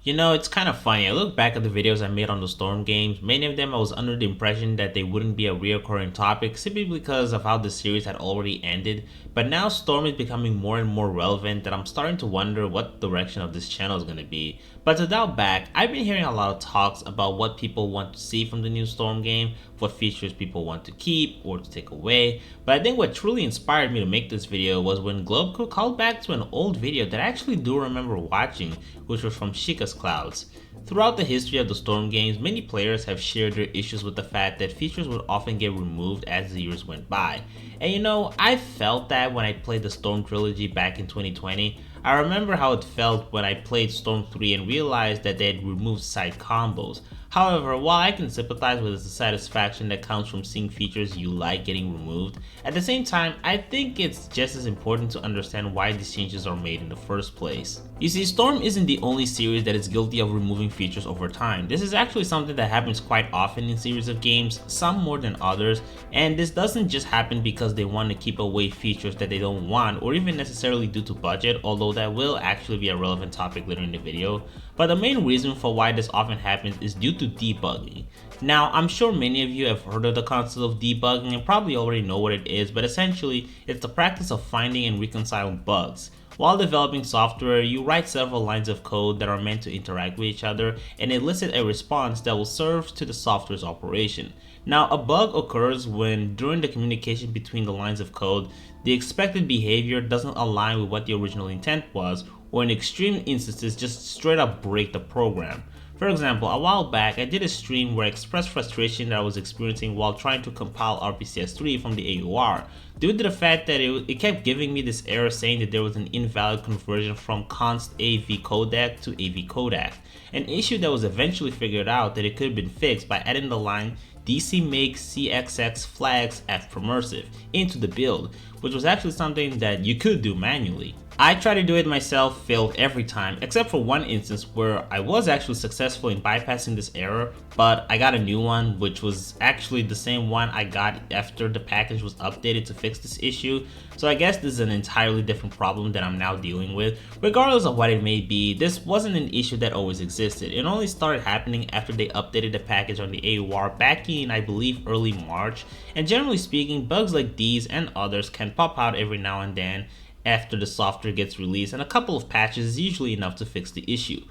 You know, it's kind of funny. I look back at the videos I made on the Storm games. Many of them I was under the impression that they wouldn't be a reoccurring topic simply because of how the series had already ended. But now Storm is becoming more and more relevant that I'm starting to wonder what the direction of this channel is going to be. But to dial back, I've been hearing a lot of talks about what people want to see from the new Storm game, what features people want to keep or to take away. But I think what truly inspired me to make this video was when Globe called back to an old video that I actually do remember watching, which was from Chica's Clouds. Throughout the history of the Storm games, many players have shared their issues with the fact that features would often get removed as the years went by. And you know, I felt that when I played the Storm trilogy back in 2020. I remember how it felt when I played Storm 3 and realized that they had removed side combos. However, while I can sympathize with the satisfaction that comes from seeing features you like getting removed, at the same time, I think it's just as important to understand why these changes are made in the first place. You see, Storm isn't the only series that is guilty of removing features over time. This is actually something that happens quite often in series of games, some more than others, and this doesn't just happen because they want to keep away features that they don't want or even necessarily due to budget, although that will actually be a relevant topic later in the video. But the main reason for why this often happens is due to debugging. Now, I'm sure many of you have heard of the concept of debugging and probably already know what it is, but essentially, it's the practice of finding and reconciling bugs. While developing software, you write several lines of code that are meant to interact with each other and elicit a response that will serve to the software's operation. Now, a bug occurs when, during the communication between the lines of code, the expected behavior doesn't align with what the original intent was, or in extreme instances just straight up break the program. For example, a while back I did a stream where I expressed frustration that I was experiencing while trying to compile RPCS3 from the AUR, due to the fact that it kept giving me this error saying that there was an invalid conversion from const AV codec to AV codec, an issue that was eventually figured out that it could have been fixed by adding the line DC make CXX flags F permersive into the build, which was actually something that you could do manually. I tried to do it myself, failed every time, except for one instance where I was actually successful in bypassing this error, but I got a new one, which was actually the same one I got after the package was updated to fix this issue. So I guess this is an entirely different problem that I'm now dealing with. Regardless of what it may be, this wasn't an issue that always existed. It only started happening after they updated the package on the AUR back in, I believe, early March. And generally speaking, bugs like these and others can pop out every now and then after the software gets released, and a couple of patches is usually enough to fix the issue.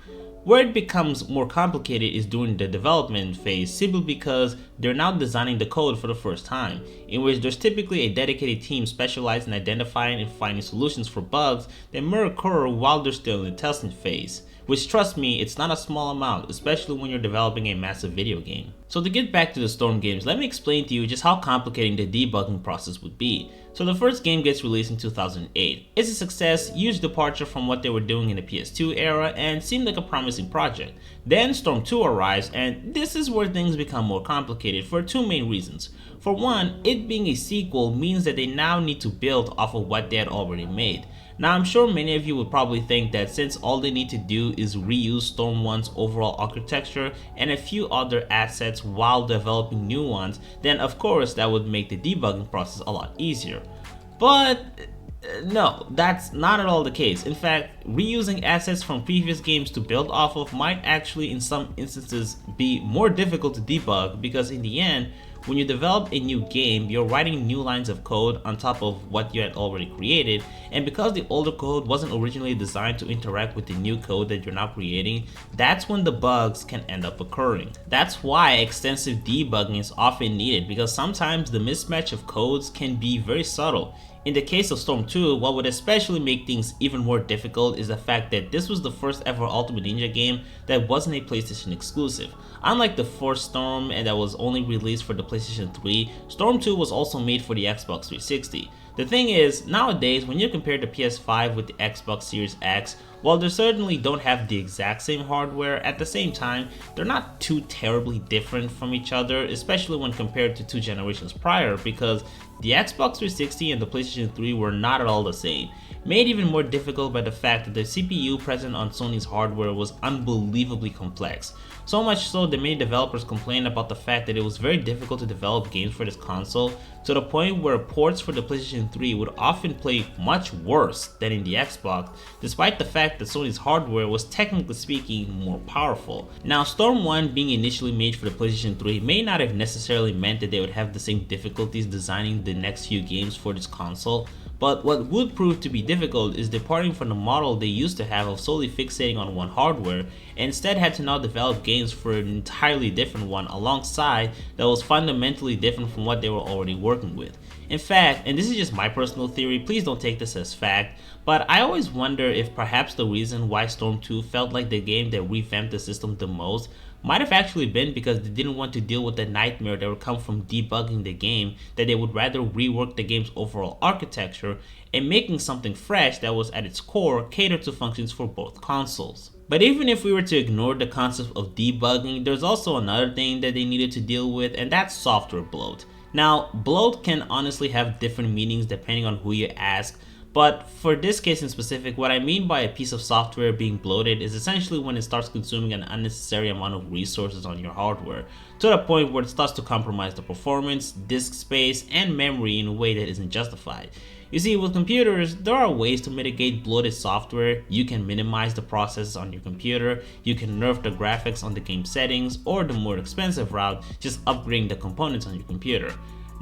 Where it becomes more complicated is during the development phase, simply because they're now designing the code for the first time, in which there's typically a dedicated team specialized in identifying and finding solutions for bugs that may occur while they're still in the testing phase. Which, trust me, it's not a small amount, especially when you're developing a massive video game. So to get back to the Storm games, let me explain to you just how complicating the debugging process would be. So the first game gets released in 2008. It's a success, huge departure from what they were doing in the PS2 era, and seemed like a promising project. Then Storm 2 arrives, and this is where things become more complicated for two main reasons. For one, it being a sequel means that they now need to build off of what they had already made. Now, I'm sure many of you would probably think that since all they need to do is reuse Storm 1's overall architecture and a few other assets while developing new ones, then of course that would make the debugging process a lot easier. But no, that's not at all the case. In fact, reusing assets from previous games to build off of might actually in some instances be more difficult to debug, because in the end, when you develop a new game, you're writing new lines of code on top of what you had already created, and because the older code wasn't originally designed to interact with the new code that you're now creating, that's when the bugs can end up occurring. That's why extensive debugging is often needed, because sometimes the mismatch of codes can be very subtle. In the case of Storm 2, what would especially make things even more difficult is the fact that this was the first ever Ultimate Ninja game that wasn't a PlayStation exclusive. Unlike the first Storm and that was only released for the PlayStation 3, Storm 2 was also made for the Xbox 360. The thing is, nowadays when you compare the PS5 with the Xbox Series X, while they certainly don't have the exact same hardware, at the same time, they're not too terribly different from each other, especially when compared to 2 generations prior, because the Xbox 360 and the PlayStation 3 were not at all the same. made even more difficult by the fact that the CPU present on Sony's hardware was unbelievably complex. So much so that many developers complained about the fact that it was very difficult to develop games for this console, to the point where ports for the PlayStation 3 would often play much worse than in the Xbox, despite the fact that Sony's hardware was technically speaking more powerful. Now, Storm 1 being initially made for the PlayStation 3 may not have necessarily meant that they would have the same difficulties designing the next few games for this console, but what would prove to be difficult is departing from the model they used to have of solely fixating on one hardware, and instead had to now develop games for an entirely different one alongside that was fundamentally different from what they were already working with. In fact, and this is just my personal theory, please don't take this as fact, but I always wonder if perhaps the reason why Storm 2 felt like the game that revamped the system the most might have actually been because they didn't want to deal with the nightmare that would come from debugging the game, that they would rather rework the game's overall architecture and making something fresh that was at its core catered to functions for both consoles. But even if we were to ignore the concept of debugging, there's also another thing that they needed to deal with, and that's software bloat. Now, bloat can honestly have different meanings depending on who you ask, but for this case in specific, what I mean by a piece of software being bloated is essentially when it starts consuming an unnecessary amount of resources on your hardware, to the point where it starts to compromise the performance, disk space, and memory in a way that isn't justified. You see, with computers, there are ways to mitigate bloated software. You can minimize the processes on your computer, you can nerf the graphics on the game settings, or the more expensive route, just upgrading the components on your computer.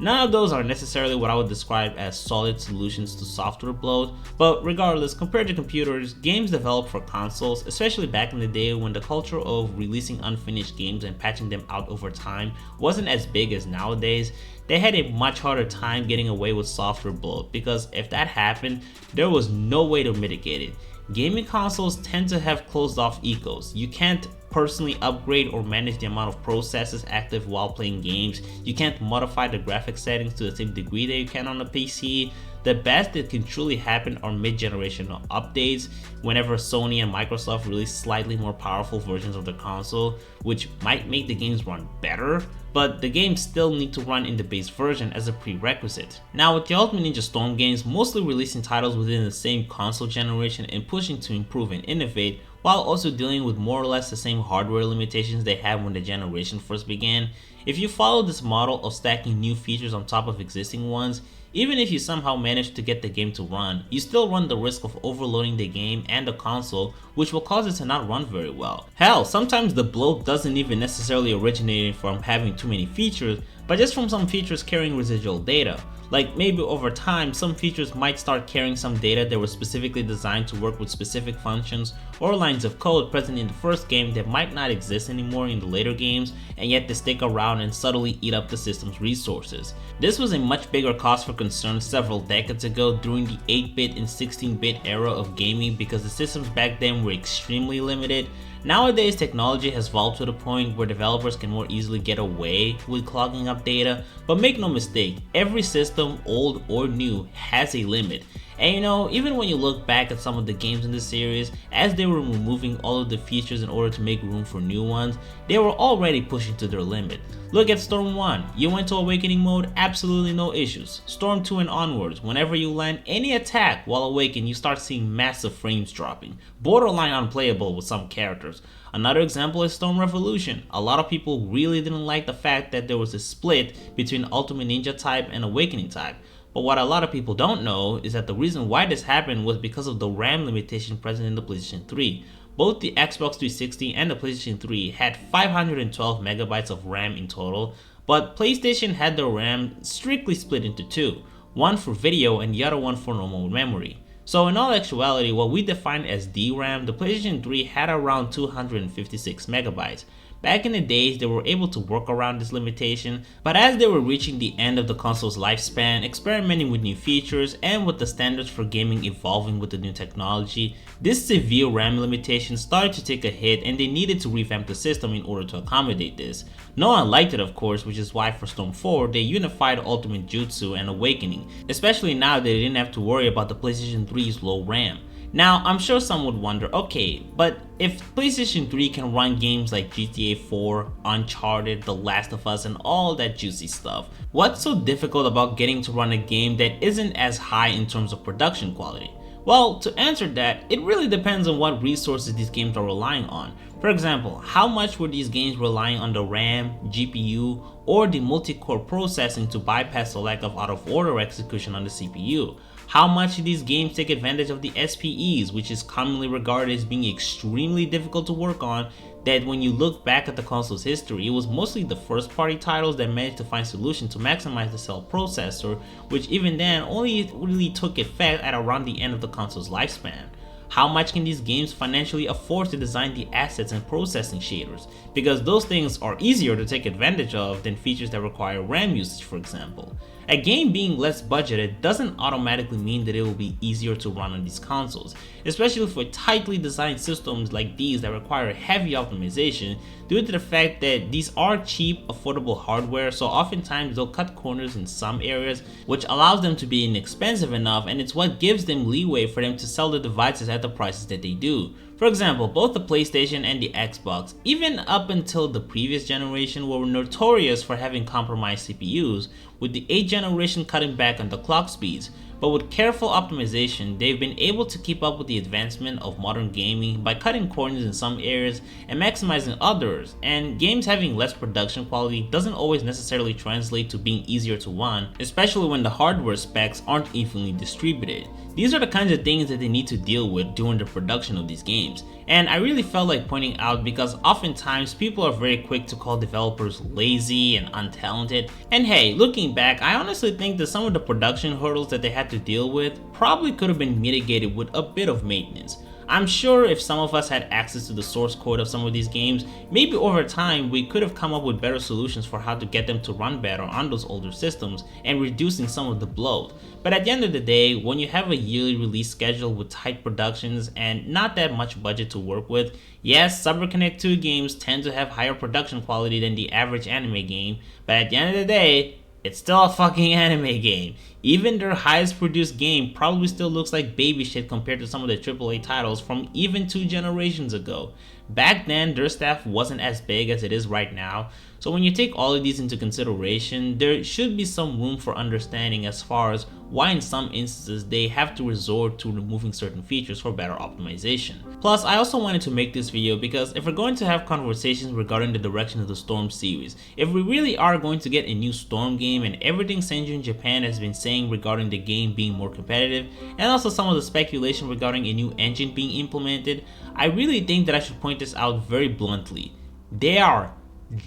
None of those are necessarily what I would describe as solid solutions to software bloat, but regardless, compared to computers, games developed for consoles, especially back in the day when the culture of releasing unfinished games and patching them out over time wasn't as big as nowadays, they had a much harder time getting away with software bloat, because if that happened, there was no way to mitigate it. Gaming consoles tend to have closed off ecos. You can't personally upgrade or manage the amount of processes active while playing games. You can't modify the graphic settings to the same degree that you can on a PC. The best that can truly happen are mid-generational updates whenever Sony and Microsoft release slightly more powerful versions of the console, which might make the games run better, but the games still need to run in the base version as a prerequisite. Now, with the Ultimate Ninja Storm games mostly releasing titles within the same console generation and pushing to improve and innovate, while also dealing with more or less the same hardware limitations they had when the generation first began, if you follow this model of stacking new features on top of existing ones, even if you somehow manage to get the game to run, you still run the risk of overloading the game and the console, which will cause it to not run very well. Hell, sometimes the bloat doesn't even necessarily originate from having too many features, but just from some features carrying residual data. Like maybe over time, some features might start carrying some data that was specifically designed to work with specific functions or lines of code present in the first game that might not exist anymore in the later games, and yet they stick around and subtly eat up the system's resources. This was a much bigger cause for concern several decades ago during the 8-bit and 16-bit era of gaming, because the systems back then were extremely limited. Nowadays, technology has evolved to the point where developers can more easily get away with clogging up data, but make no mistake, every system, old or new, has a limit. And you know, even when you look back at some of the games in the series, as they were removing all of the features in order to make room for new ones, they were already pushing to their limit. Look at Storm 1, you went to Awakening mode, absolutely no issues. Storm 2 and onwards, whenever you land any attack while awakened, you start seeing massive frames dropping, borderline unplayable with some characters. Another example is Storm Revolution. A lot of people really didn't like the fact that there was a split between Ultimate Ninja type and Awakening type. But what a lot of people don't know is that the reason why this happened was because of the RAM limitation present in the PlayStation 3. Both the Xbox 360 and the PlayStation 3 had 512 megabytes of RAM in total, but PlayStation had their RAM strictly split into two, one for video and the other one for normal memory. So in all actuality, what we define as DRAM, the PlayStation 3 had around 256 megabytes. Back in the days, they were able to work around this limitation, but as they were reaching the end of the console's lifespan, experimenting with new features, and with the standards for gaming evolving with the new technology, this severe RAM limitation started to take a hit, and they needed to revamp the system in order to accommodate this. No one liked it, of course, which is why for Storm 4, they unified Ultimate Jutsu and Awakening, especially now that they didn't have to worry about the PlayStation 3's low RAM. Now, I'm sure some would wonder, okay, but if PlayStation 3 can run games like GTA 4, Uncharted, The Last of Us, and all that juicy stuff, what's so difficult about getting to run a game that isn't as high in terms of production quality? Well, to answer that, it really depends on what resources these games are relying on. For example, how much were these games relying on the RAM, GPU, or the multi-core processing to bypass the lack of out-of-order execution on the CPU? How much do these games take advantage of the SPEs, which is commonly regarded as being extremely difficult to work on, that when you look back at the console's history, it was mostly the first party titles that managed to find solutions to maximize the cell processor, which even then only really took effect at around the end of the console's lifespan. How much can these games financially afford to design the assets and processing shaders? Because those things are easier to take advantage of than features that require RAM usage, for example. A game being less budgeted doesn't automatically mean that it will be easier to run on these consoles, especially for tightly designed systems like these that require heavy optimization due to the fact that these are cheap, affordable hardware, so oftentimes they'll cut corners in some areas, which allows them to be inexpensive enough, and it's what gives them leeway for them to sell the devices at the prices that they do. For example, both the PlayStation and the Xbox, even up until the previous generation, were notorious for having compromised CPUs, with the 8th generation cutting back on the clock speeds. But with careful optimization, they've been able to keep up with the advancement of modern gaming by cutting corners in some areas and maximizing others, and games having less production quality doesn't always necessarily translate to being easier to run, especially when the hardware specs aren't evenly distributed. These are the kinds of things that they need to deal with during the production of these games, and I really felt like pointing out because oftentimes people are very quick to call developers lazy and untalented, and hey, looking back, I honestly think that some of the production hurdles that they had to deal with probably could have been mitigated with a bit of maintenance. I'm sure if some of us had access to the source code of some of these games, maybe over time we could have come up with better solutions for how to get them to run better on those older systems and reducing some of the bloat. But at the end of the day, when you have a yearly release schedule with tight productions and not that much budget to work with, yes, CyberConnect 2 games tend to have higher production quality than the average anime game, but at the end of the day, it's still a fucking anime game. Even their highest produced game probably still looks like baby shit compared to some of the AAA titles from even 2 generations ago. Back then, their staff wasn't as big as it is right now, so when you take all of these into consideration, there should be some room for understanding as far as why in some instances they have to resort to removing certain features for better optimization. Plus, I also wanted to make this video because if we're going to have conversations regarding the direction of the Storm series, if we really are going to get a new Storm game and everything Senju Japan has been saying regarding the game being more competitive, and also some of the speculation regarding a new engine being implemented, I really think that I should point this out very bluntly. They are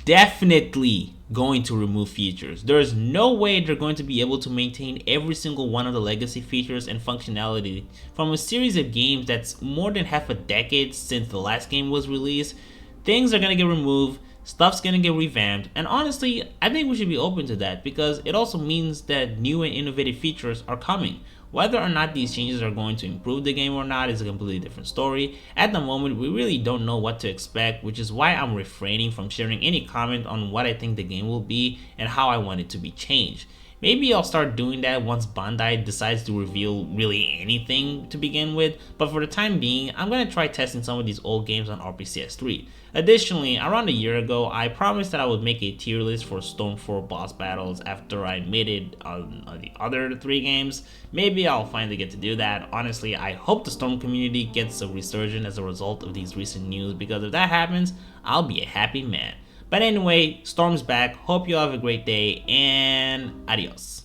definitely going to remove features. There is no way they're going to be able to maintain every single one of the legacy features and functionality from a series of games that's more than half a decade since the last game was released. Things are going to get removed, stuff's going to get revamped, and honestly, I think we should be open to that because it also means that new and innovative features are coming. Whether or not these changes are going to improve the game or not is a completely different story. At the moment, we really don't know what to expect, which is why I'm refraining from sharing any comment on what I think the game will be and how I want it to be changed. Maybe I'll start doing that once Bandai decides to reveal really anything to begin with, but for the time being, I'm going to try testing some of these old games on RPCS3. Additionally, around a year ago, I promised that I would make a tier list for Storm 4 boss battles after I made it on the other 3 games. Maybe I'll finally get to do that. Honestly, I hope the Storm community gets a resurgence as a result of these recent news, because if that happens, I'll be a happy man. But anyway, Storm's back. Hope you all have a great day, and adios.